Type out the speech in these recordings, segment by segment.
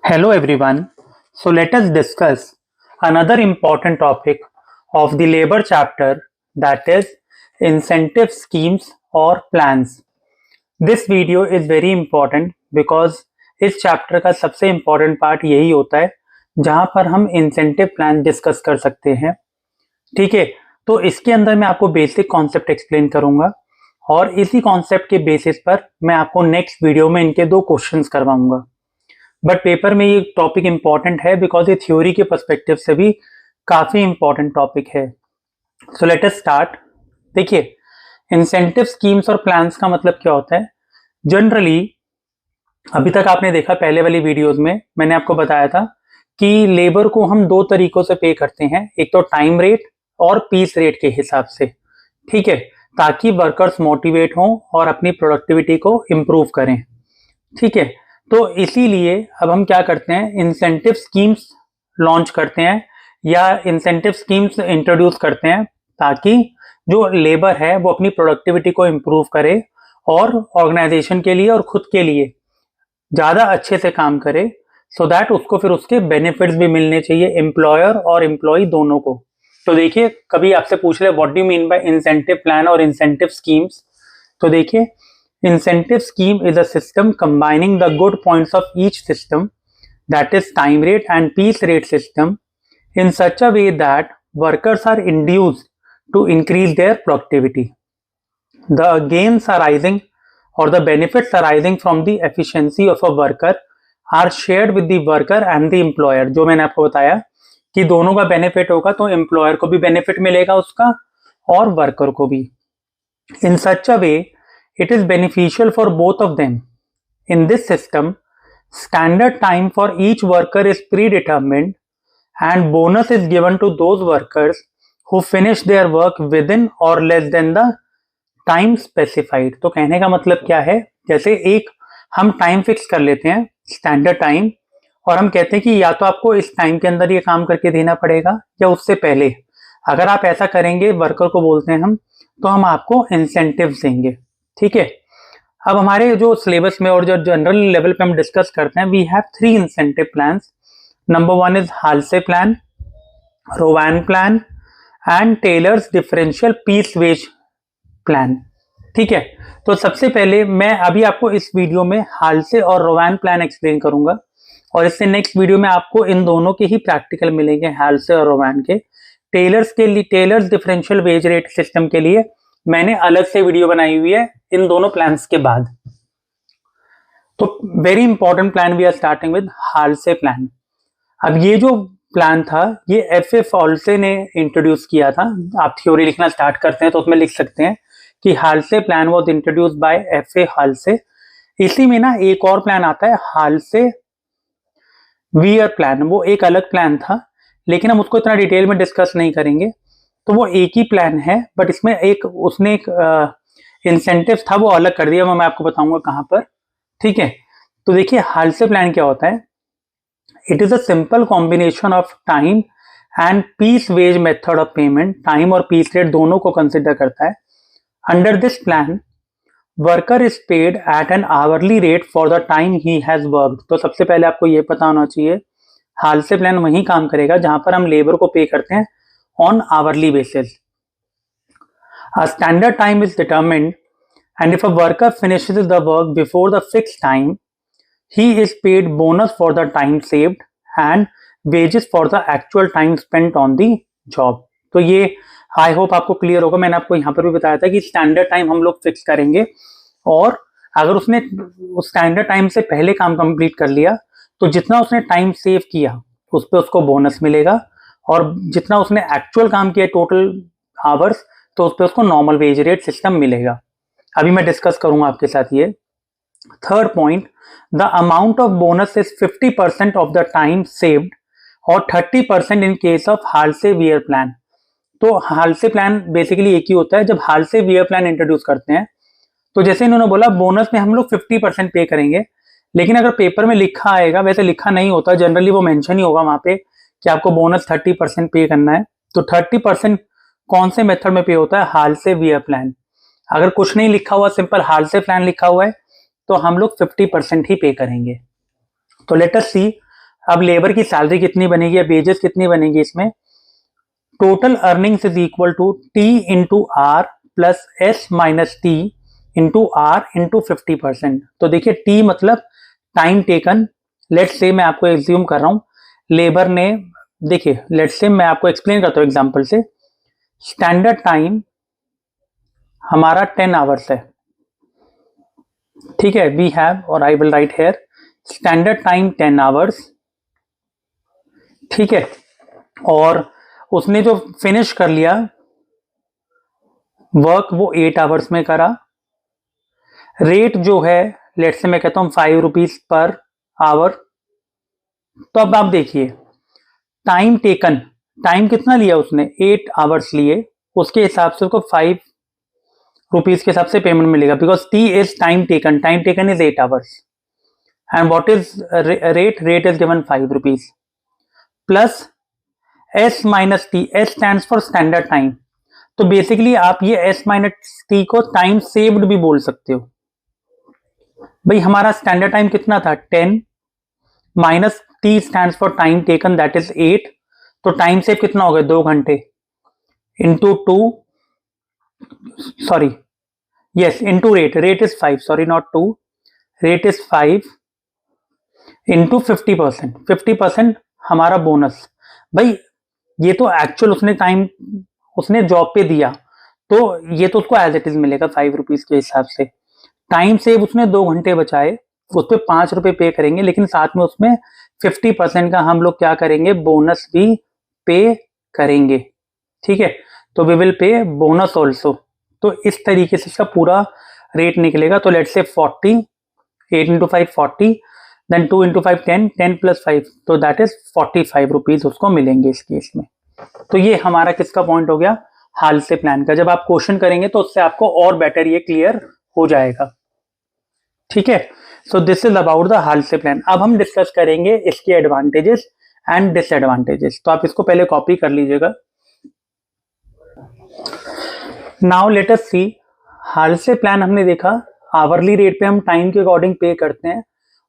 Hello everyone. So let us discuss another important topic of the labor chapter, that is incentive schemes or plans. This video is very important because इस chapter का सबसे important part यही होता है जहां पर हम incentive plan discuss कर सकते हैं। ठीक है, तो इसके अंदर मैं आपको बेसिक कॉन्सेप्ट एक्सप्लेन करूंगा और इसी कॉन्सेप्ट के बेसिस पर मैं आपको नेक्स्ट वीडियो में इनके 2 क्वेश्चंस करवाऊंगा। बट पेपर में ये टॉपिक इंपॉर्टेंट है बिकॉज ये थ्योरी के पर्सपेक्टिव से भी काफी इंपॉर्टेंट टॉपिक है। So let us start. देखिए, इंसेंटिव स्कीम्स और प्लान्स का मतलब क्या होता है। जनरली अभी तक आपने देखा, पहले वाली वीडियोस में मैंने आपको बताया था कि लेबर को हम 2 तरीकों से पे करते हैं, एक तो टाइम रेट और पीस रेट के हिसाब से। ठीक है, ताकि वर्कर्स मोटिवेट हों और अपनी प्रोडक्टिविटी को इम्प्रूव करें। ठीक है, तो इसीलिए अब हम क्या करते हैं, इंसेंटिव स्कीम्स लॉन्च करते हैं या इंसेंटिव स्कीम्स इंट्रोड्यूस करते हैं ताकि जो लेबर है वो अपनी प्रोडक्टिविटी को इम्प्रूव करे और ऑर्गेनाइजेशन के लिए और खुद के लिए ज़्यादा अच्छे से काम करे, सो दैट उसको फिर उसके बेनिफिट्स भी मिलने चाहिए, एम्प्लॉयर और एम्प्लॉय दोनों को। तो देखिए, कभी आपसे पूछ ले what do you mean by incentive plan और इंसेंटिव स्कीम्स, तो देखिए, incentive scheme is a system combining the good points of each system, that is time rate and piece rate system, in such a way that workers are induced to increase their productivity. The gains arising or the benefits arising from the efficiency of a worker are shared with the worker and the employer. जो मैंने आपको बताया कि दोनों का benefit होगा, तो employer को भी बेनिफिट मिलेगा उसका और वर्कर को भी। In such a way it is beneficial for both of them. In this system, standard time for each worker is predetermined and bonus is given to those workers who finish their work within or less than the time specified. तो कहने का मतलब क्या है, जैसे एक हम time fix कर लेते हैं, स्टैंडर्ड टाइम, और हम कहते हैं कि या तो आपको इस टाइम के अंदर ये काम करके देना पड़ेगा या उससे पहले। अगर आप ऐसा करेंगे, वर्कर को बोलते हैं हम, तो हम आपको इंसेंटिव देंगे। ठीक है, अब हमारे जो सिलेबस में और जो जनरल लेवल पे हम डिस्कस करते हैं, we have 3 incentive plans. Number 1 is Halsey plan, Rowan plan and Taylor's differential piece wage plan. ठीक है, तो सबसे पहले मैं अभी आपको इस वीडियो में हाल्से और रोवान प्लान एक्सप्लेन करूंगा और इससे नेक्स्ट वीडियो में आपको इन दोनों के ही प्रैक्टिकल मिलेंगे, हाल्से और रोवान के। टेलर्स के लिए, Taylor's differential wage rate system के लिए मैंने अलग से वीडियो बनाई हुई है इन दोनों प्लान्स के बाद। तो very important plan we are starting with Halsey plan. अब ये जो प्लान था ये एफ ए फॉल्से ने इंट्रोड्यूस किया था। आप थ्योरी लिखना स्टार्ट करते हैं तो उसमें लिख सकते हैं कि Halsey plan was introduced by F A Halsey. इसी में ना एक और प्लान आता है, हाल्से वियर प्लान, वो एक अलग प्लान था लेकिन हम उसको इतना डिटेल में डिस्कस नहीं करेंगे। तो वो एक ही प्लान है बट इसमें एक उसने एक इंसेंटिव था वो अलग कर दिया, मैं आपको बताऊंगा कहां पर। ठीक है, तो देखिए हाल्से प्लान क्या होता है। It is a simple combination of time and piece wage method of payment. Time और पीस रेट दोनों को कंसिडर करता है। Under this plan worker is paid at an hourly rate for the time he has worked. तो सबसे पहले आपको ये पता होना चाहिए, हाल्से प्लान वहीं काम करेगा जहां पर हम लेबर को पे करते हैं on hourly basis. A standard time is determined and if a worker finishes the work before the fixed time, he is paid bonus for the time saved and wages for the actual time spent on the job. तो ये I hope आपको clear होगा। मैंने आपको यहाँ पर भी बताया था कि स्टैंडर्ड टाइम हम लोग फिक्स करेंगे और अगर उसने उस स्टैंडर्ड टाइम से पहले काम कंप्लीट कर लिया तो जितना उसने टाइम सेव किया उस पर उसको बोनस मिलेगा और जितना उसने एक्चुअल काम किया टोटल आवर्स तो उस पर उसको नॉर्मल वेज रेट सिस्टम मिलेगा। अभी मैं डिस्कस करूंगा आपके साथ ये। Third point, the amount of bonus is 50% of the time saved और 30% in case of Halsey Weir plan. तो हाल्से प्लान बेसिकली एक ही होता है। जब हाल्से वियर प्लान इंट्रोड्यूस करते हैं तो जैसे इन्होंने बोला बोनस में हम लोग 50% पे करेंगे, लेकिन अगर पेपर में लिखा आएगा, वैसे लिखा नहीं होता, जनरली वो मेंशन ही होगा वहां पे कि आपको बोनस 30% पे करना है। तो 30% कौन से मेथड में पे होता है, हाल्से वियर प्लान। अगर कुछ नहीं लिखा हुआ, सिंपल हाल्से प्लान लिखा हुआ है, तो हम लोग 50% ही पे करेंगे। तो लेट अस सी अब लेबर की सैलरी कितनी बनेगी या वेजेस कितनी बनेगी, इसमें total earnings is equal to T into R plus S minus T into R into 50%। तो देखिए टी मतलब टाइम टेकन। लेट्स से मैं आपको एज्यूम कर रहा हूं लेबर ने, देखिए लेट्स से मैं आपको एक्सप्लेन करता हूं एग्जांपल से। स्टैंडर्ड टाइम हमारा 10 आवर्स है, ठीक है। वी हैव, और I will write here, standard time 10 hours, ठीक है। और उसने जो फिनिश कर लिया वर्क वो 8 आवर्स में करा। रेट जो है लेट्स से मैं कहता हूं 5 रुपीज पर आवर। तो अब आप देखिए टाइम टेकन, टाइम कितना लिया उसने, 8 आवर्स लिए, उसके हिसाब से उसको 5 रुपीज के हिसाब से पेमेंट मिलेगा, because T is time taken is 8 hours and what is rate is given 5 rupees plus S minus T, S stands for standard time. तो बेसिकली आप ये एस माइनस टी को टाइम सेव्ड भी बोल सकते हो। भाई हमारा स्टैंडर्ड टाइम कितना था 10, minus T stands for time taken that is 8, तो टाइम सेव कितना हो गया 2 घंटे into 2, sorry yes into rate is 5, sorry not 2, rate is 5 into 50%, 50% हमारा बोनस। भाई ये तो एक्चुअल उसने टाइम उसने जॉब पे दिया, तो ये तो उसको एज इट इज मिलेगा 5 रुपीज के हिसाब से। टाइम सेव उसने 2 घंटे बचाए, उस पर 5 रुपए पे करेंगे, लेकिन साथ में उसमें 50% का हम लोग क्या करेंगे, बोनस भी पे करेंगे, ठीक है। तो we will pay bonus also. तो इस तरीके से इसका पूरा रेट निकलेगा। तो let's say 40, 8 into 5 40, then 2 into 5 10, 10 plus 5, तो दैट इज 45 रुपीज उसको मिलेंगे इस केस में। तो ये हमारा किसका पॉइंट हो गया, हाल से प्लान का। जब आप क्वेश्चन करेंगे तो उससे आपको और बेटर ये क्लियर हो जाएगा, ठीक है। So this is about the Halsey plan. अब हम डिस्कस करेंगे इसके एडवांटेजेस एंड डिसएडवांटेजेस। तो आप इसको पहले कॉपी कर लीजिएगा। नाउ लेट अस सी, हाल से प्लान हमने देखा आवरली रेट पे हम टाइम के अकॉर्डिंग पे करते हैं,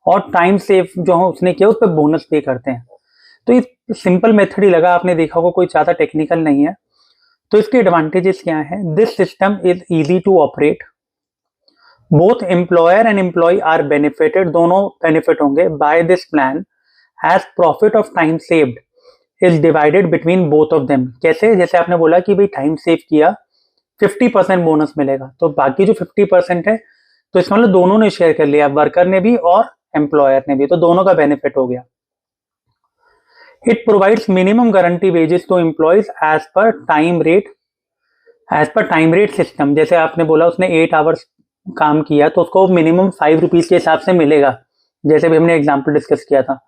और टाइम सेव जो है उसने किया उस पर बोनस पे करते हैं। तो ये सिंपल मेथड ही लगा, आपने देखा होगा, कोई ज्यादा टेक्निकल नहीं है। तो इसके एडवांटेजेस क्या है, this system is easy to operate, both employer and employee are benefited, दोनों बेनिफिट होंगे by this plan, as profit of time saved is divided between both of them. कैसे, जैसे आपने बोला कि भाई टाइम सेव किया 50% बोनस मिलेगा, तो बाकी जो 50% है तो इसका मतलब दोनों ने शेयर कर लिया, वर्कर ने भी और एम्प्लॉयर ने भी, तो दोनों का बेनिफिट हो गया। It provides minimum guarantee wages to employees as per time rate system. जैसे आपने बोला उसने 8 आवर्स काम किया तो उसको मिनिमम 5 रुपीज के हिसाब से मिलेगा, जैसे भी हमने एग्जाम्पल डिस्कस किया था।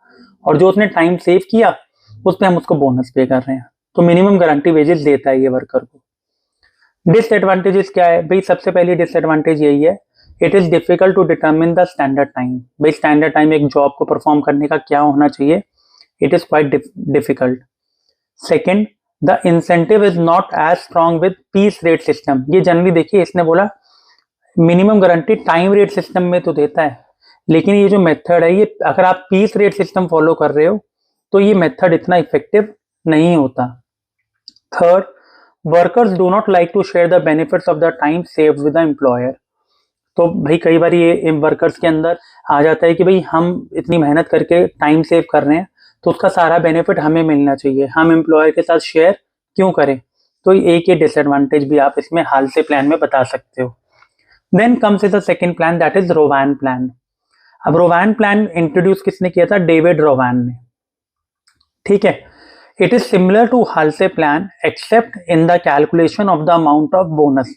और जो उसने टाइम सेव किया उस पर हम उसको बोनस पे कर रहे हैं, तो मिनिमम गारंटी वेजेस देता है ये वर्कर को। डिसएडवांटेजेस क्या है भाई, सबसे पहली डिसएडवांटेज यही है, it is difficult to determine the standard time. भाई स्टैंडर्ड टाइम एक जॉब को परफॉर्म करने का क्या होना चाहिए, it is quite difficult. Second, the incentive is not as strong with piece rate system. ये जनरली देखिए इसने बोला minimum guarantee time rate system में तो देता है, लेकिन ये जो मेथड है, ये अगर आप पीस रेट सिस्टम फॉलो कर रहे हो तो ये मेथड इतना इफेक्टिव नहीं होता। Third, workers do not like to share the benefits of the time saved with the employer. तो भाई कई बार ये वर्कर्स के अंदर आ जाता है कि भाई हम इतनी मेहनत करके टाइम सेव कर रहे हैं तो उसका सारा बेनिफिट हमें मिलना चाहिए, हम एम्प्लॉयर के साथ शेयर क्यों करें। तो एक ये डिसएडवांटेज भी आप इसमें हाल से प्लान में बता सकते हो। Then comes is the second plan, that is Rowan plan. अब रोवान प्लान इंट्रोड्यूस किसने किया था, डेविड रोवान ने, ठीक है। It is similar to Halsey plan except in the calculation of the amount of bonus.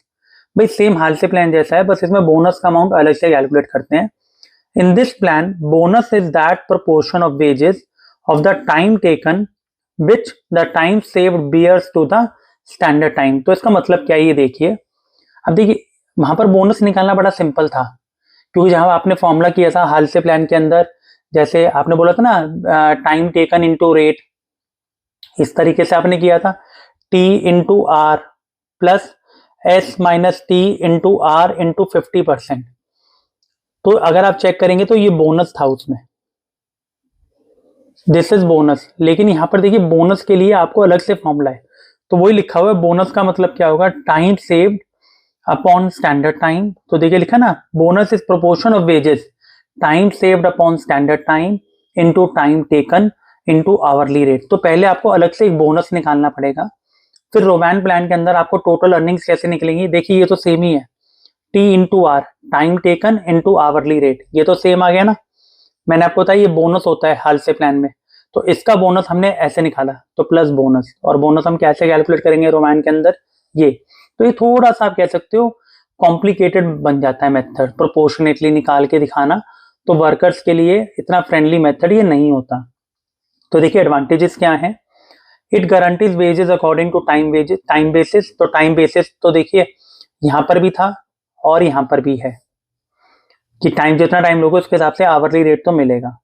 भाई सेम हालसे प्लान जैसा है, बस इसमें बोनस का अमाउंट अलग से कैलकुलेट करते हैं। In this plan bonus is that proportion of wages of the time taken which the time saved bears to the standard time. तो इसका मतलब क्या है ये देखिए। अब देखिए वहां पर बोनस निकालना बड़ा सिंपल था, क्योंकि जहां आपने फॉर्मूला किया था हाल से प्लान के अंदर, जैसे आपने बोला था ना टाइम टेकन इनटू रेट, इस तरीके से आपने किया था, T into R plus S minus T into R into 50%। तो अगर आप चेक करेंगे तो ये बोनस था उसमें, दिस इज बोनस। लेकिन यहाँ पर देखिए बोनस के लिए आपको अलग से फॉर्मूला है, तो वही लिखा हुआ है। बोनस का मतलब क्या होगा, time saved upon standard time. तो देखिए लिखा ना, bonus is proportion of wages time saved upon standard time into time taken into hourly rate. तो पहले आपको अलग से एक बोनस निकालना पड़ेगा। फिर रोमैन प्लान के अंदर आपको टोटल अर्निंग्स कैसे निकलेंगी, देखिए ये तो सेम ही है, T into R, time taken into hourly rate, ये तो सेम आ गया ना। मैंने आपको बताया ये बोनस होता है हाल से प्लान में, तो इसका बोनस हमने ऐसे निकाला, तो प्लस बोनस। और बोनस हम कैसे कैलकुलेट करेंगे रोमैन के अंदर, ये तो ये थोड़ा सा आप कह सकते हो कॉम्प्लिकेटेड बन जाता है मेथड, प्रोपोर्शनेटली निकाल के दिखाना। तो वर्कर्स के लिए इतना फ्रेंडली मेथड ये नहीं होता। तो देखिए एडवांटेजेस क्या है, it guarantees wages according to time wages, time basis. तो टाइम बेसिस तो देखिए यहाँ पर भी था और यहाँ पर भी है कि टाइम जितना टाइम लोगे उसके हिसाब से आवरली रेट तो मिलेगा।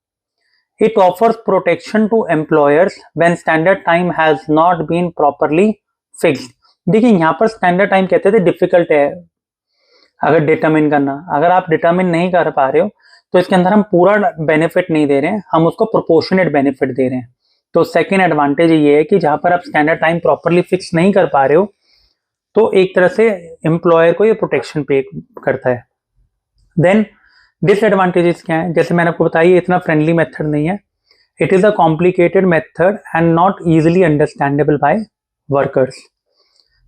It offers protection to employers when standard time has not been properly fixed. देखिए यहाँ पर स्टैंडर्ड टाइम कहते थे डिफिकल्ट है अगर डिटरमिन करना, अगर आप डिटरमिन नहीं कर पा रहे हो तो इसके अंदर हम पूरा बेनिफिट नहीं दे रहे हैं, हम उसको प्रोपोर्शनेट बेनिफिट दे रहे हैं। तो सेकेंड एडवांटेज ये है कि जहां पर आप स्टैंडर्ड टाइम प्रॉपरली फिक्स नहीं कर पा रहे हो तो एक तरह से एम्प्लॉयर को ये प्रोटेक्शन पे करता है। देन डिसएडवांटेजेस क्या है, जैसे मैंने आपको बताया इतना फ्रेंडली मेथड नहीं है, it is a complicated method and not easily understandable by workers.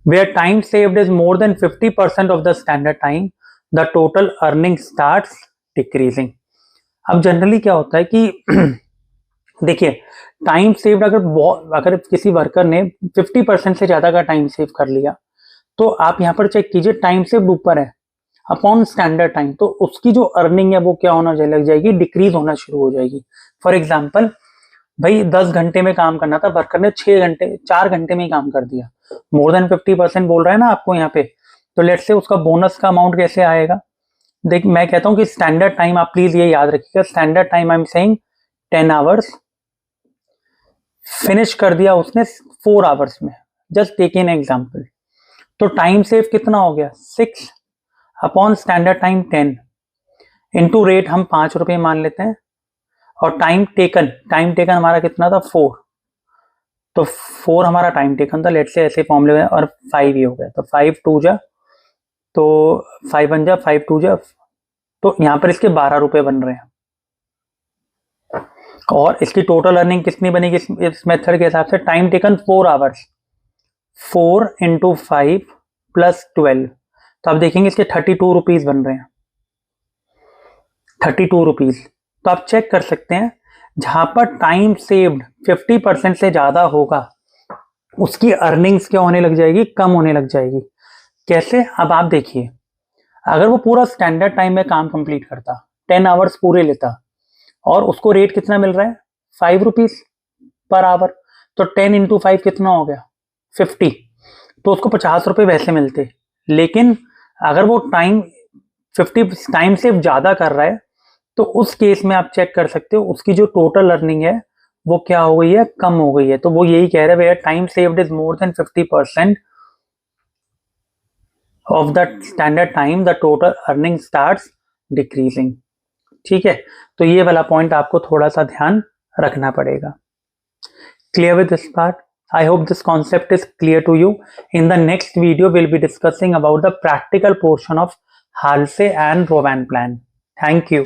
Where time saved is more than 50% of the standard time, the total earning starts decreasing. अब जनरली क्या होता है कि देखिए टाइम सेव्ड अगर किसी वर्कर ने 50% से ज्यादा का टाइम सेव कर लिया तो आप यहाँ पर चेक कीजिए टाइम सेव्ड ऊपर है अपॉन स्टैंडर्ड टाइम, तो उसकी जो अर्निंग है वो क्या होना लग जाएगी, डिक्रीज होना शुरू हो जाएगी। फॉर एग्जाम्पल भाई 10 घंटे में काम करना था, वर्कर ने 4 घंटे में ही काम कर दिया, मोर देन 50% बोल रहा है ना आपको यहाँ पे। तो लेट्स से उसका बोनस का अमाउंट कैसे आएगा, देख मैं कहता हूँ कि स्टैंडर्ड टाइम आप प्लीज ये याद रखिएगा, standard time I am saying 10 hours, finish कर दिया उसने 4 आवर्स में, जस्ट टेक एन एग्जाम्पल। तो टाइम सेव कितना हो गया 6 upon standard time 10 into rate हम 5 रुपए मान लेते हैं, और टाइम टेकन हमारा कितना था 4, तो 4 हमारा टाइम टेकन था, लेट से ऐसे फॉर्मूले में, और 5 ये हो गया, तो 5 2 जा, तो 5 1 जा 5 2 जा, तो यहाँ पर इसके 12 रुपए बन रहे हैं। और इसकी टोटल अर्निंग कितनी बनेगी इस मेथड के हिसाब से, time taken 4 hours, 4 into 5 plus 12, तो आप देखेंगे इसके 32 रुपीज बन रहे हैं, 32 रुपीज। तो आप चेक कर सकते हैं जहां पर टाइम सेव्ड 50% से ज्यादा होगा उसकी अर्निंग्स क्या होने लग जाएगी, कम होने लग जाएगी। कैसे, अब आप देखिए अगर वो पूरा स्टैंडर्ड टाइम में काम कंप्लीट करता, 10 आवर्स पूरे लेता, और उसको रेट कितना मिल रहा है 5 रुपीज पर आवर, तो 10 इंटू 5 कितना हो गया 50, तो उसको 50 रुपए वैसे मिलते। लेकिन अगर वो टाइम 50 टाइम से ज्यादा कर रहा है तो उस केस में आप चेक कर सकते हो उसकी जो टोटल अर्निंग है वो क्या हो गई है, कम हो गई है। तो वो यही कह रहे हैं time saved is more than 50% of the standard time, the total earning starts decreasing. ठीक है, तो ये वाला पॉइंट आपको थोड़ा सा ध्यान रखना पड़ेगा। Clear with this part? I hope this concept is clear to you. In the next video, we'll be discussing about the practical portion of Halse and Rowan plan. Thank you.